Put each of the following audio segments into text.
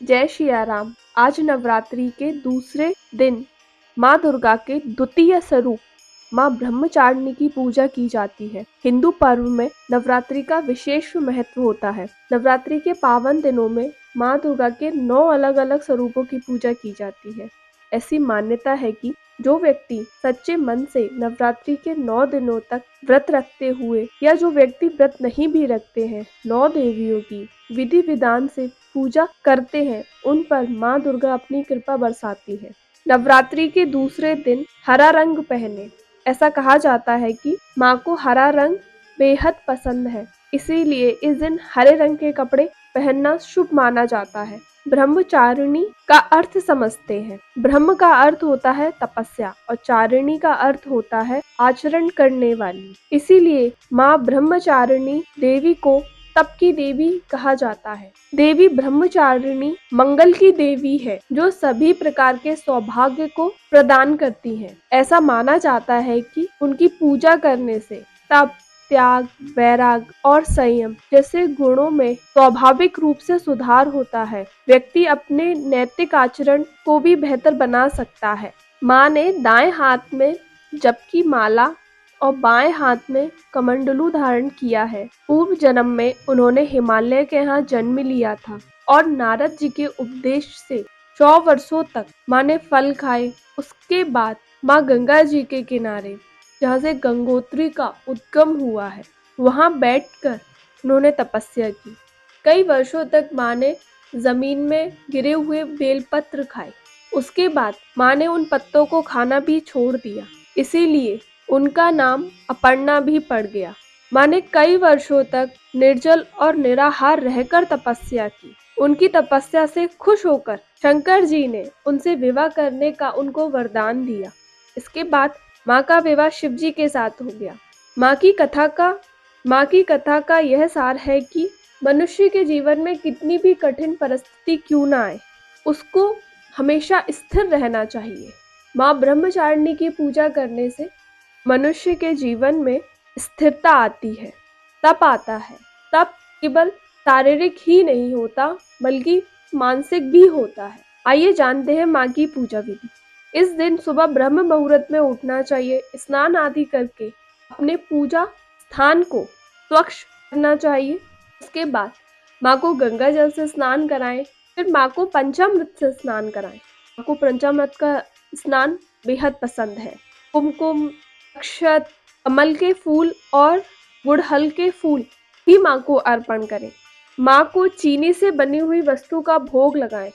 जय सिया राम। आज नवरात्रि के दूसरे दिन माँ दुर्गा के द्वितीय स्वरूप माँ ब्रह्मचारिणी की पूजा की जाती है। हिंदू पर्व में नवरात्रि का विशेष महत्व होता है। नवरात्रि के पावन दिनों में माँ दुर्गा के 9 अलग-अलग स्वरूपों की पूजा की जाती है। ऐसी मान्यता है कि जो व्यक्ति सच्चे मन से नवरात्रि के 9 दिनों तक व्रत रखते हुए या जो व्यक्ति व्रत नहीं भी रखते हैं, 9 देवियों की विधि विधान से पूजा करते हैं, उन पर माँ दुर्गा अपनी कृपा बरसाती है। नवरात्रि के दूसरे दिन हरा रंग पहने। ऐसा कहा जाता है कि माँ को हरा रंग बेहद पसंद है, इसीलिए इस दिन हरे रंग के कपड़े पहनना शुभ माना जाता है। ब्रह्मचारिणी का अर्थ समझते हैं। ब्रह्म का अर्थ होता है तपस्या और चारिणी का अर्थ होता है आचरण करने वाली। इसीलिए माँ ब्रह्मचारिणी देवी को तप की देवी कहा जाता है। देवी ब्रह्मचारिणी मंगल की देवी है, जो सभी प्रकार के सौभाग्य को प्रदान करती है। ऐसा माना जाता है कि उनकी पूजा करने से तप, त्याग, वैराग और संयम जैसे गुणों में स्वाभाविक रूप से सुधार होता है। व्यक्ति अपने नैतिक आचरण को भी बेहतर बना सकता है। माँ ने दाएं हाथ में जप की माला और बाएं हाथ में कमंडलू धारण किया है। पूर्व जन्म में उन्होंने हिमालय के यहाँ जन्म लिया था और नारद जी के उपदेश से 100 वर्षों तक माँ ने फल खाए। उसके बाद माँ गंगा जी के किनारे, जहाँ से गंगोत्री का उद्गम हुआ है, वहाँ बैठकर उन्होंने तपस्या की। कई वर्षों तक माँ ने जमीन में गिरे हुए बेलपत्र खाए। उसके बाद माँ ने उन पत्तों को खाना भी छोड़ दिया, इसीलिए उनका नाम अपर्णा भी पड़ गया। माँ ने कई वर्षों तक निर्जल और निराहार रहकर तपस्या की। उनकी तपस्या से खुश होकर शंकर जी ने उनसे विवाह करने का उनको वरदान दिया। इसके बाद माँ का विवाह शिव जी के साथ हो गया। माँ की कथा का यह सार है कि मनुष्य के जीवन में कितनी भी कठिन परिस्थिति क्यों ना आए, उसको हमेशा स्थिर रहना चाहिए। माँ ब्रह्मचारिणी की पूजा करने से मनुष्य के जीवन में स्थिरता आती है, तप आता है। तप केवल शारीरिक ही नहीं होता, बल्कि मानसिक भी होता है। आइए जानते हैं माँ की पूजा विधि। इस दिन सुबह ब्रह्म मुहूर्त में उठना चाहिए। स्नान आदि करके अपने पूजा स्थान को स्वच्छ करना चाहिए। उसके बाद माँ को गंगा जल से स्नान कराएं, फिर माँ को पंचामृत से स्नान कराएं। माँ को पंचामृत का स्नान बेहद पसंद है। कुमकुम, अक्षत, कमल के फूल और गुड़हल के फूल ही माँ को अर्पण करें। माँ को चीनी से बनी हुई वस्तु का भोग लगाएं,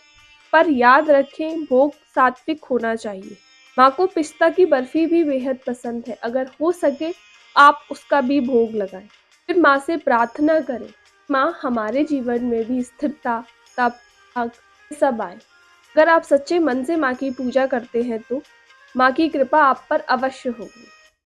पर याद रखें भोग सात्विक होना चाहिए। माँ को पिस्ता की बर्फी भी बेहद पसंद है, अगर हो सके आप उसका भी भोग लगाएं। फिर माँ से प्रार्थना करें, माँ हमारे जीवन में भी स्थिरता, तप, त्याग सब आए। अगर आप सच्चे मन से माँ की पूजा करते हैं तो माँ की कृपा आप पर अवश्य होगी।